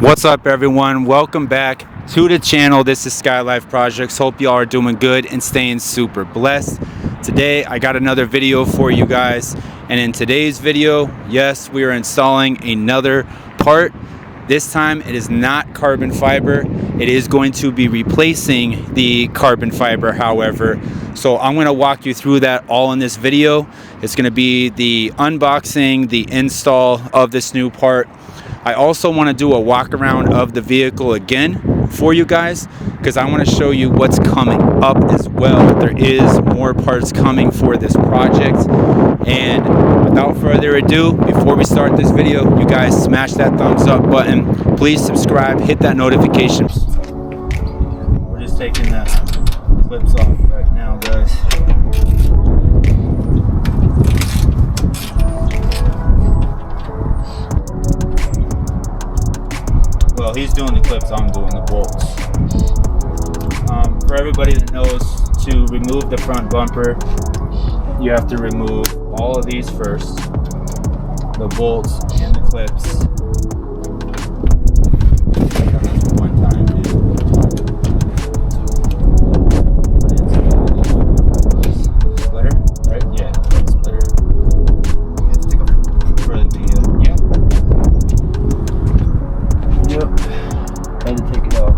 What's up, everyone? Welcome back to the channel. This is Skylyfe Projects. Hope y'all are doing good and staying super blessed. Today I got another video for you guys, and in today's video, yes, we are installing another part. This time it is not carbon fiber. It is going to be replacing the carbon fiber, however. So I'm going to walk you through that all in this video. It's going to be the unboxing, the install of this new part. I also want to do a walk around of the vehicle again for you guys, because I want to show you what's coming up as well. There is more parts coming for this project. And without further ado, before we start this video, you guys smash that thumbs up button. Please subscribe, hit that notification. We're just taking the clips off right now, guys. Well, he's doing the clips, I'm doing the bolts. For everybody that knows, to remove the front bumper, you have to remove all of these first, the bolts and the clips. One time, splitter, right? Yeah, splitter. For the video. Yep. Had to take it off.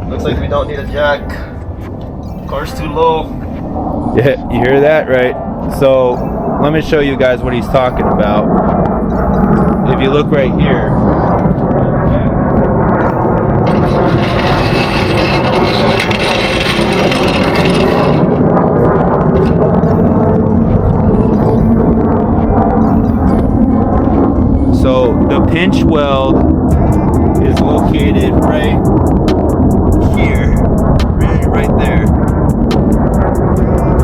Looks like we don't need a jack. Car's too low. Yeah, you hear that, right? So let me show you guys what he's talking about. If you look right here, so the pinch weld is located right here, really right there.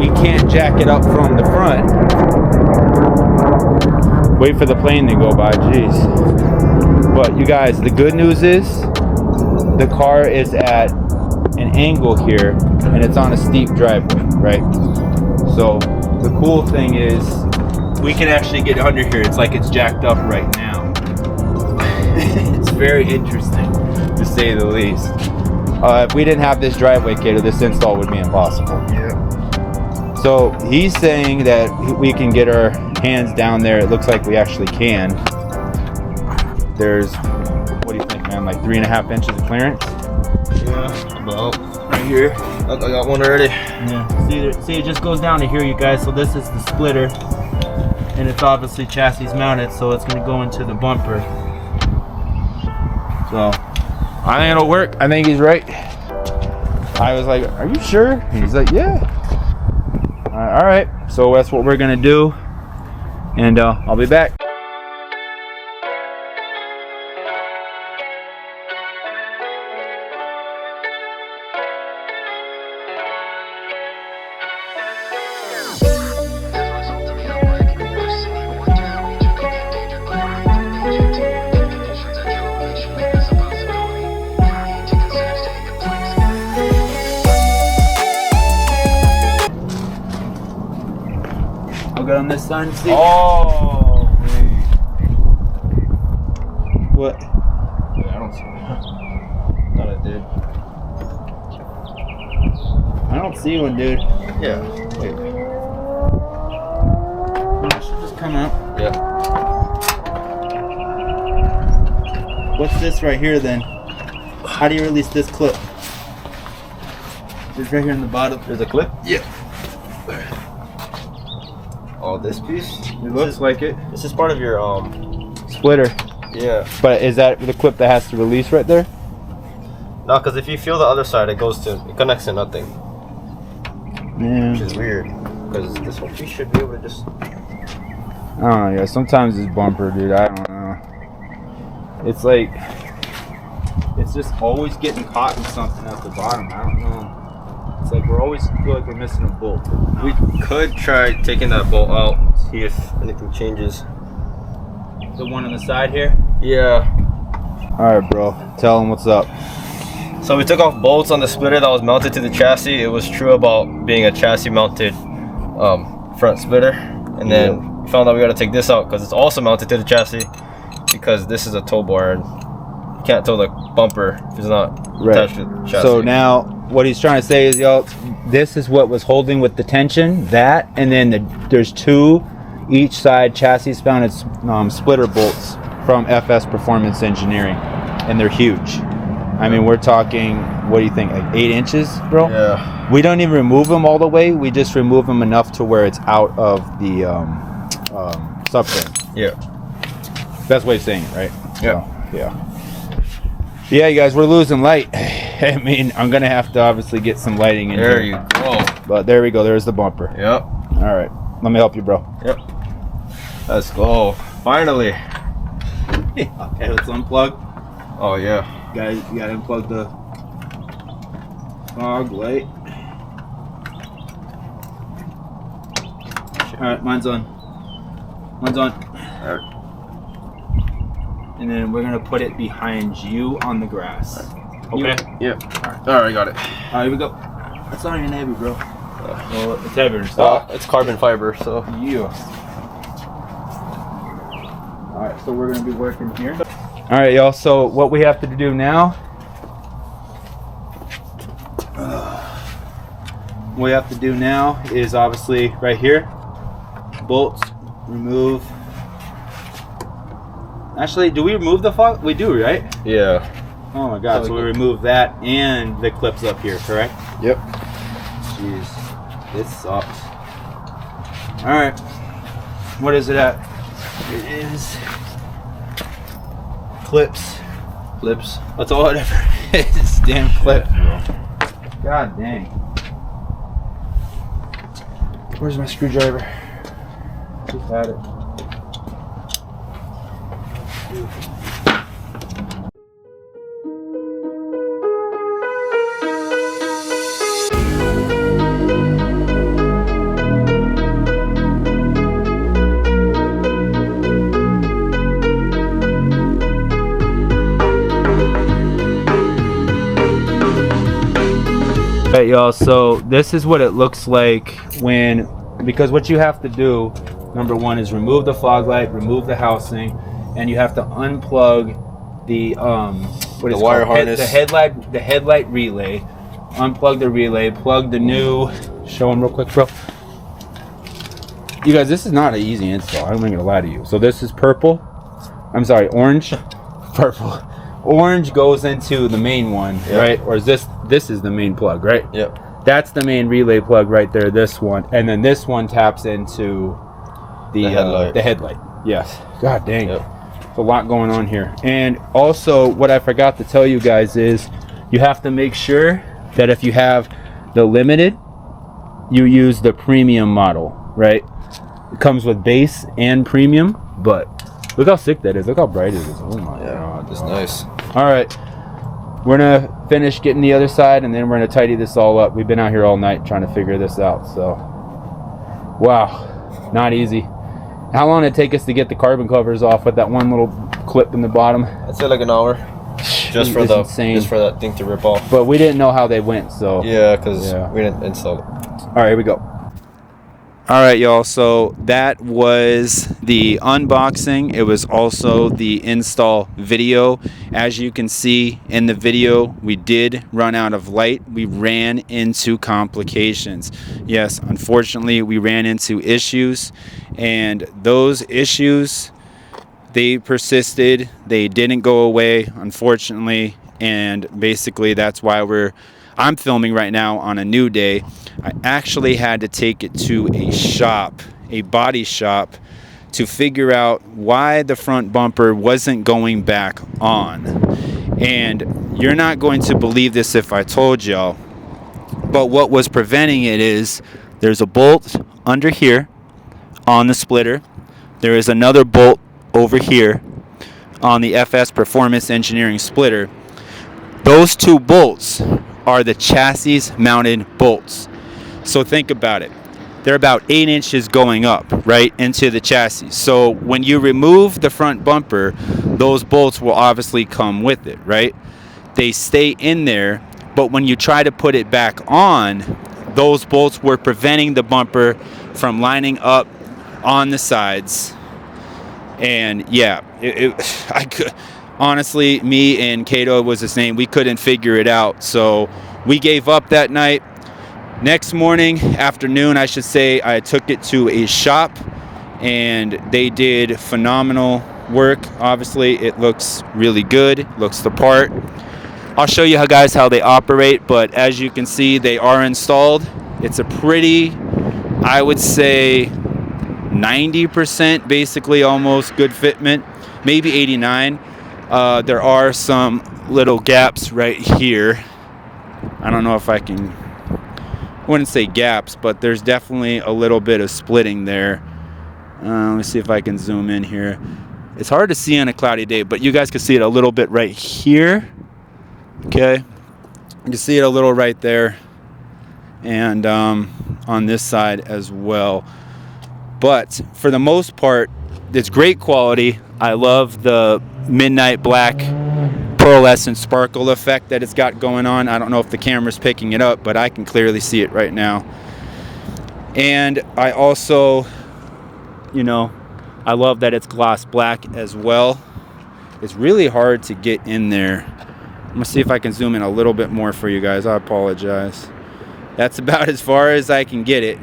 You can't jack it up from the front. Wait for the plane to go by, jeez. But you guys, the good news is the car is at an angle here and it's on a steep driveway, right? So the cool thing is we can actually get under here. It's like it's jacked up right now. It's very interesting, to say the least. If we didn't have this driveway kit, this install would be impossible. Yeah. So he's saying that we can get our hands down there. It looks like we actually can. There's, what do you think, man? Like 3.5 inches of clearance? Yeah, about right here. I got one already. Yeah. See, it just goes down to here, you guys. So this is the splitter, and it's obviously chassis mounted, so it's going to go into the bumper. So I think it'll work. I think he's right. I was like, are you sure? He's like, yeah. All right, so that's what we're gonna do, and I'll be back. I'll get on this side and see. Oh, wait. What? Yeah, I don't see it. Thought I did. I don't see one, dude. Yeah. Wait. It should just come out. Yeah. What's this right here then? How do you release this clip? It's right here in the bottom. There's a clip? Yeah. Oh, this piece? It looks like it. This is part of your Splitter. yeah. But is that the clip that has to release right there? No, because if you feel the other side, it connects to nothing. Yeah. Which is weird. Because this whole piece should be able to just. I don't know, yeah. Sometimes it's bumper, dude. I don't know. It's like, it's just always getting caught in something at the bottom. I don't know. It's like we're always feel like we're missing a bolt. No. We could try taking that bolt out, see if anything changes. The one on the side here? Yeah. All right, bro. Tell them what's up. So we took off bolts on the splitter that was mounted to the chassis. It was true about being a chassis mounted front splitter. And then we found out we got to take this out because it's also mounted to the chassis, because this is a tow bar and you can't tow the bumper if it's not attached to the chassis. So now what he's trying to say is, y'all, this is what was holding with the tension, that, and then there's two each side chassis mounted splitter bolts from FS Performance Engineering, and they're huge. I mean, we're talking, what do you think, like 8 inches, bro? Yeah. We don't even remove them all the way. We just remove them enough to where it's out of the subframe. Yeah. Best way of saying it, right? Yeah. So, yeah. Yeah, you guys, we're losing light. I mean, I'm going to have to obviously get some lighting in There here. you go. But there we go. There's the bumper. Yep. All right. Let me help you, bro. Yep. Let's go. Finally. Okay, let's unplug. Oh, yeah. Guys, you gotta unplug the fog light. Alright, mine's on. Mine's on. Alright. And then we're gonna put it behind you on the grass. Okay? Yep. Alright, got it. Alright, here we go. That's not even heavy, bro. Well, it's heavier stuff. It's carbon fiber, so. Yeah. Alright, so we're gonna be working here. Alright, y'all, so what we have to do now, is obviously right here, bolts, remove. Actually, do we remove the fog? We do, right? Yeah. Oh my god, so we remove that and the clips up here, correct? Yep. Jeez, this sucks. Alright, what is it at? It is clips. That's all it ever is. Damn clip. God dang. Where's my screwdriver? Just had it. Alright, y'all, so this is what it looks like when, because what you have to do, number one, is remove the fog light, remove the housing, and you have to unplug the what is the wire called? harness, the headlight relay, unplug the relay, plug the new, show them real quick, bro. You guys, this is not an easy install, I'm not gonna lie to you. So this is purple, I'm sorry, orange, purple. Orange goes into the main one, right? Or is this is the main plug, right? Yep. That's the main relay plug right there, this one. And then this one taps into the headlight. Yes. God dang. Yep. There's a lot going on here. And also, what I forgot to tell you guys is you have to make sure that if you have the limited, you use the premium model, right? It comes with base and premium, but look how sick that is. Look how bright it is. Oh my god. That's nice. All right. We're going to finish getting the other side, and then we're going to tidy this all up. We've been out here all night trying to figure this out. So, wow. Not easy. How long did it take us to get the carbon covers off with that one little clip in the bottom? I'd say like an hour. Just for that thing to rip off. But we didn't know how they went, so. Yeah, because we didn't install it. All right, here we go. All right, y'all, so that was the unboxing. It was also the install video. As you can see in the video, we did run out of light. We ran into complications. Yes, unfortunately, we ran into issues, and those issues, they persisted. They didn't go away, unfortunately, and basically that's why we're I'm filming right now on a new day. I actually had to take it to a shop, a body shop, to figure out why the front bumper wasn't going back on. And you're not going to believe this if I told y'all, but what was preventing it is there's a bolt under here on the splitter. There is another bolt over here on the FS Performance Engineering splitter. Those two bolts are the chassis mounted bolts. So think about it. They're about 8 inches going up, right, into the chassis. So when you remove the front bumper, those bolts will obviously come with it, right? They stay in there, but when you try to put it back on, those bolts were preventing the bumper from lining up on the sides. And yeah, I could honestly, me and Kato was his name, we couldn't figure it out. So we gave up that night. Next morning, afternoon, I should say, I took it to a shop and they did phenomenal work. Obviously, it looks really good, looks the part. I'll show you guys how they operate, but as you can see, they are installed. It's a pretty, I would say, 90% basically almost good fitment, maybe 89. There are some little gaps right here. I don't know if I can, I wouldn't say gaps, but there's definitely a little bit of splitting there. Let me see if I can zoom in here. It's hard to see on a cloudy day, but you guys can see it a little bit right here. Okay, you can see it a little right there, and on this side as well. But for the most part, it's great quality. I love the midnight black pearlescent sparkle effect that it's got going on. I don't know if the camera's picking it up, but I can clearly see it right now. And I also, you know, I love that it's gloss black as well. It's really hard to get in there. I'm gonna see if I can zoom in a little bit more for you guys. I apologize. That's about as far as I can get it.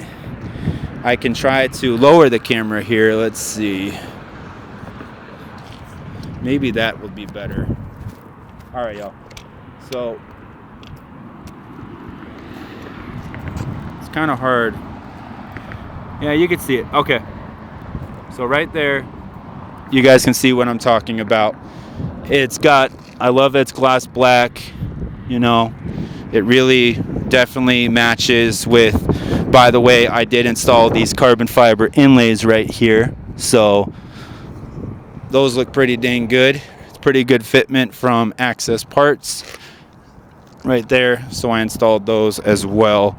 I can try to lower the camera here. Let's see. Maybe that would be better. All right, y'all. So it's kind of hard. Yeah, you can see it. Okay. So right there, you guys can see what I'm talking about. It's got, I love its gloss black. You know, it really definitely matches with, by the way, I did install these carbon fiber inlays right here. So those look pretty dang good. It's pretty good fitment from Access Parts right there. So I installed those as well.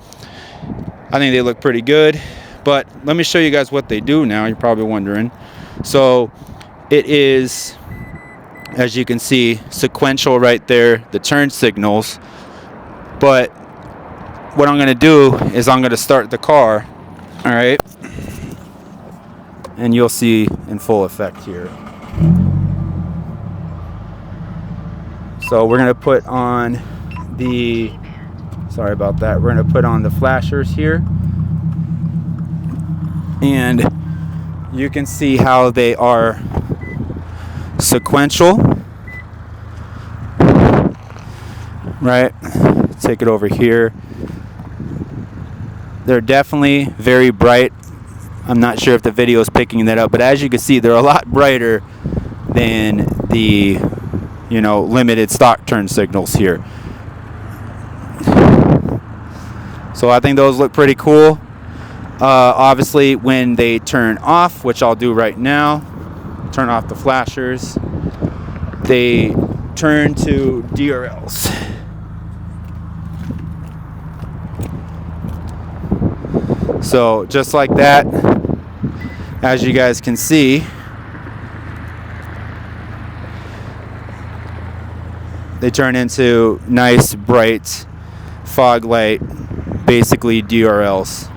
I think they look pretty good. But let me show you guys what they do now. You're probably wondering. So it is, as you can see, sequential right there, the turn signals. But what I'm going to do is I'm going to start the car. All right. And you'll see in full effect here. So we're going to put on the, sorry about that. We're going to put on the flashers here. And you can see how they are sequential, right? Take it over here. They're definitely very bright. I'm not sure if the video is picking that up, but as you can see, they're a lot brighter than the, you know, limited stock turn signals here. So I think those look pretty cool. Obviously, when they turn off, which I'll do right now, turn off the flashers, they turn to DRLs. So just like that, as you guys can see, they turn into nice, bright fog light, basically DRLs.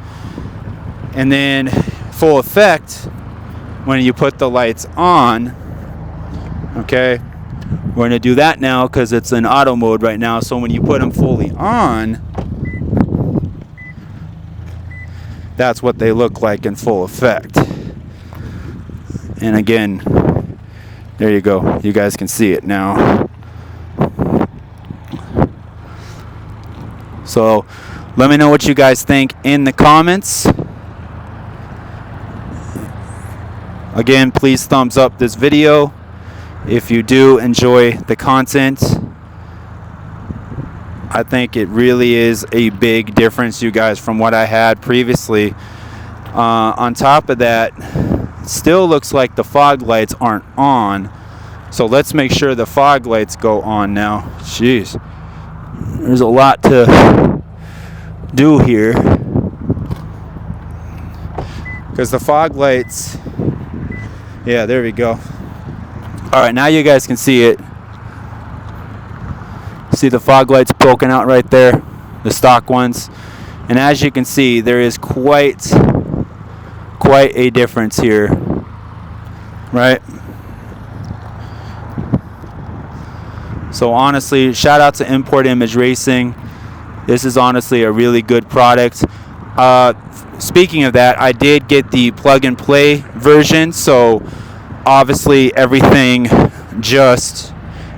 And then full effect, when you put the lights on, okay, we're going to do that now because it's in auto mode right now. So when you put them fully on, that's what they look like in full effect. And again, there you go. You guys can see it now. So let me know what you guys think in the comments. Again, please thumbs up this video if you do enjoy the content. I think it really is a big difference, you guys, from what I had previously. On top of that, it still looks like the fog lights aren't on. So let's make sure the fog lights go on now. Jeez. There's a lot to do here. Because the fog lights... Yeah, there we go. Alright, now you guys can see it. See the fog lights poking out right there, the stock ones. And as you can see, there is quite a difference here, right? So honestly, shout out to IMPORTIMAGE Racing. This is honestly a really good product. Speaking of that, I did get the plug and play version, so obviously everything just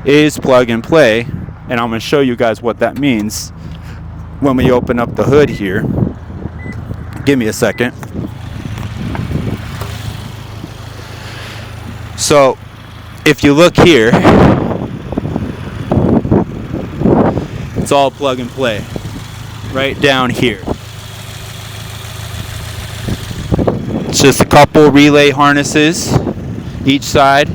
is plug and play, and I'm going to show you guys what that means when we open up the hood here. Give me a second. So if you look here, it's all plug and play right down here. It's just a couple relay harnesses each side.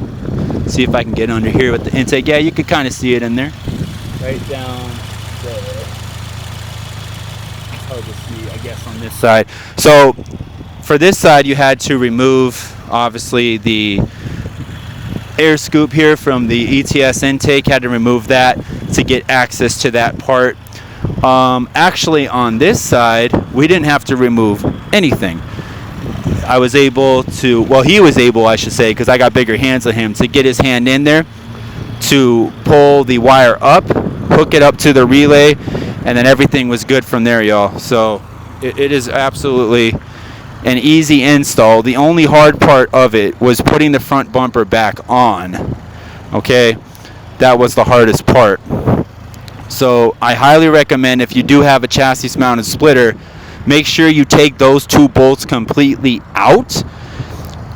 See if I can get under here with the intake. Yeah, you can kind of see it in there. Right down there. Hard to see, I guess, on this side. So for this side, you had to remove, obviously, the air scoop here from the ETS intake. Had to remove that to get access to that part. Actually, on this side, we didn't have to remove anything. I was able to, well, he was able, I should say, because I got bigger hands than him, to get his hand in there to pull the wire up, hook it up to the relay, and then everything was good from there, y'all. So it is absolutely an easy install. The only hard part of it was putting the front bumper back on. Okay, that was the hardest part. So I highly recommend, if you do have a chassis mounted splitter, make sure you take those two bolts completely out,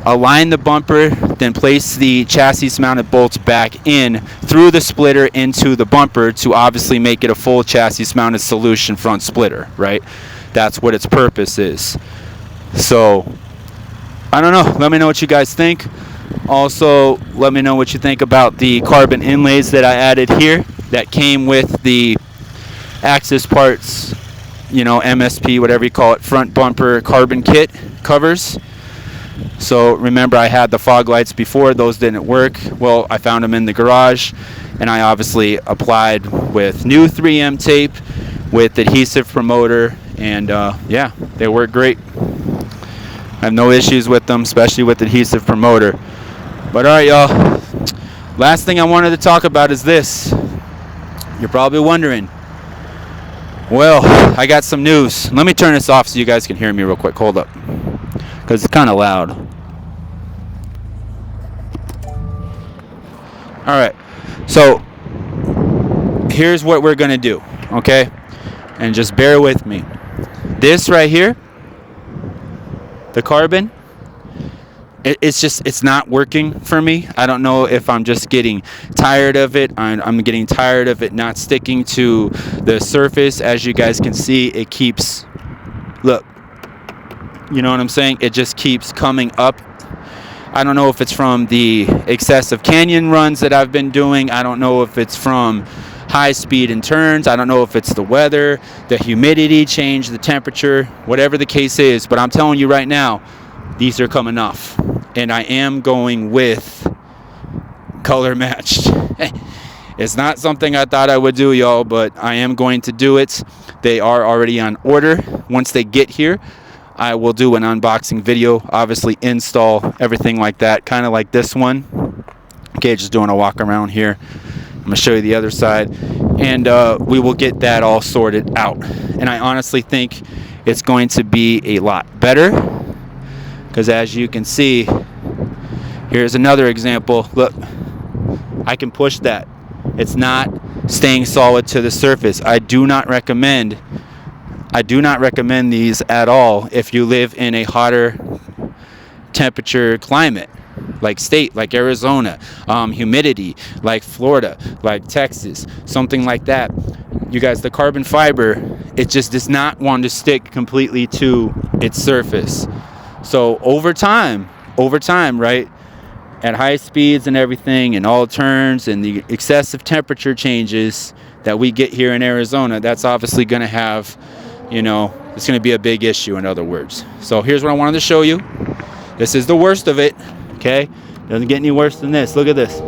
align the bumper, then place the chassis mounted bolts back in through the splitter into the bumper to obviously make it a full chassis mounted solution front splitter, right? That's what its purpose is. So I don't know, let me know what you guys think. Also, let me know what you think about the carbon inlays that I added here that came with the Axis Parts, you know, MSP, whatever you call it, front bumper carbon kit covers. So remember, I had the fog lights before, those didn't work. Well, I found them in the garage, and I obviously applied with new 3M tape with adhesive promoter, and yeah, they work great. I have no issues with them, especially with adhesive promoter. But alright, y'all, last thing I wanted to talk about is this. You're probably wondering, well, I got some news. Let me turn this off so you guys can hear me real quick. Hold up, because it's kind of loud. Alright, so here's what we're going to do, okay? And just bear with me. This right here, the carbon, it's not working for me. I don't know if I'm just getting tired of it. I'm getting tired of it not sticking to the surface. As you guys can see, it keeps, look, you know what I'm saying? It just keeps coming up. I don't know if it's from the excessive canyon runs that I've been doing. I don't know if it's from high speed and turns. I don't know if it's the weather, the humidity change, the temperature, whatever the case is. But I'm telling you right now, these are coming off. And I am going with color matched. It's not something I thought I would do, y'all, but I am going to do it. They are already on order. Once they get here, I will do an unboxing video, obviously install, everything like that, kind of like this one. Okay, just doing a walk around here. I'm going to show you the other side, and we will get that all sorted out. And I honestly think it's going to be a lot better, because as you can see, here's another example. Look, I can push that. It's not staying solid to the surface. I do not recommend these at all if you live in a hotter temperature climate, like state, like Arizona, humidity, like Florida, like Texas, something like that. You guys, the carbon fiber, it just does not want to stick completely to its surface. So over time, right, at high speeds and everything, and all turns and the excessive temperature changes that we get here in Arizona, that's obviously going to have, you know, it's going to be a big issue, in other words. So here's what I wanted to show you. This is the worst of it, okay? Doesn't get any worse than this. Look at this.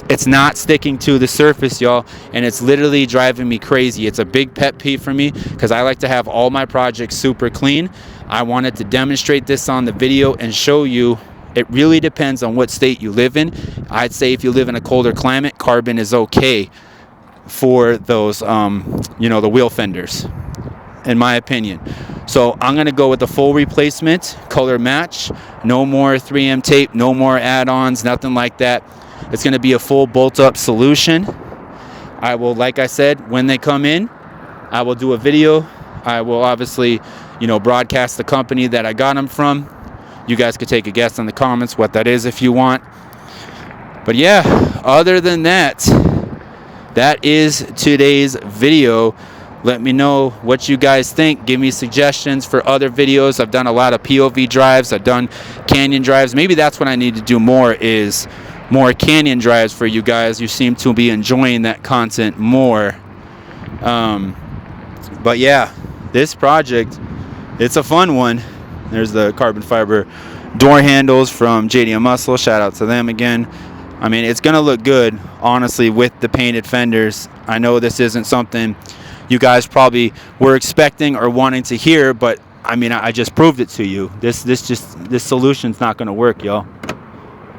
It's not sticking to the surface, y'all, and it's literally driving me crazy. It's a big pet peeve for me because I like to have all my projects super clean. I wanted to demonstrate this on the video and show you it really depends on what state you live in. I'd say if you live in a colder climate, carbon is okay for those, you know, the wheel fenders, in my opinion. So I'm going to go with the full replacement, color match, no more 3M tape, no more add-ons, nothing like that. It's going to be a full bolt-up solution. I will, like I said, when they come in, I will do a video. I will obviously, you know, broadcast the company that I got them from. You guys could take a guess in the comments what that is if you want. But yeah, other than that, that is today's video. Let me know what you guys think. Give me suggestions for other videos. I've done a lot of POV drives. I've done canyon drives. Maybe that's what I need to do more, is more canyon drives for you guys. You seem to be enjoying that content more. But yeah, this project, it's a fun one. There's the carbon fiber door handles from JD Muscle. Shout out to them again. I mean, it's gonna look good, honestly, with the painted fenders. I know this isn't something you guys probably were expecting or wanting to hear, but I mean, I just proved it to you. This solution's not gonna work, y'all.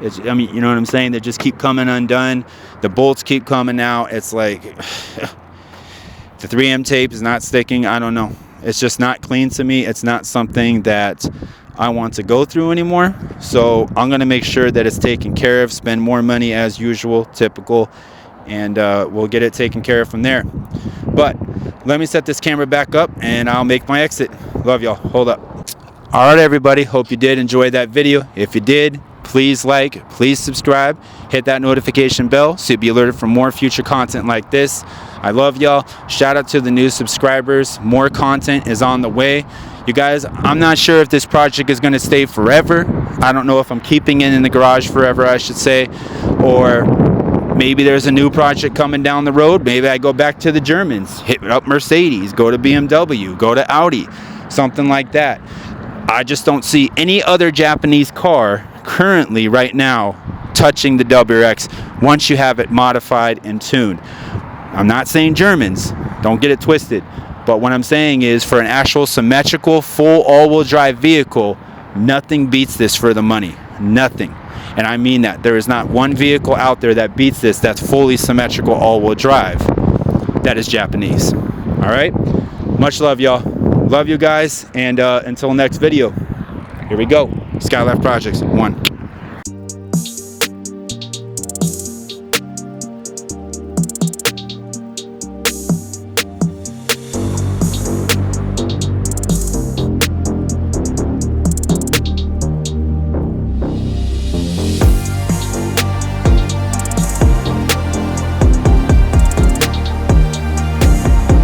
I mean, you know what I'm saying? They just keep coming undone. The bolts keep coming out. It's like the 3M tape is not sticking. I don't know. It's just not clean to me. It's not something that I want to go through anymore. So I'm going to make sure that it's taken care of, spend more money as usual, typical, and we'll get it taken care of from there. But let me set this camera back up and I'll make my exit. Love y'all. Hold up. All right, everybody. Hope you did enjoy that video. If you did, please like, please subscribe, hit that notification bell so you'll be alerted for more future content like this. I love y'all. Shout out to the new subscribers. More content is on the way. You guys, I'm not sure if this project is going to stay forever. I don't know if I'm keeping it in the garage forever, I should say, or maybe there's a new project coming down the road. Maybe I go back to the Germans, hit up Mercedes, go to BMW, go to Audi, something like that. I just don't see any other Japanese car currently right now touching the WRX once you have it modified and tuned. I'm not saying Germans, don't get it twisted, but what I'm saying is for an actual symmetrical full all-wheel drive vehicle, nothing beats this for the money. Nothing. And I mean that. There is not one vehicle out there that beats this that's fully symmetrical all-wheel drive that is Japanese. All right, much love, y'all. Love you guys, and until next video, here we go. Skylyfe Projects 1.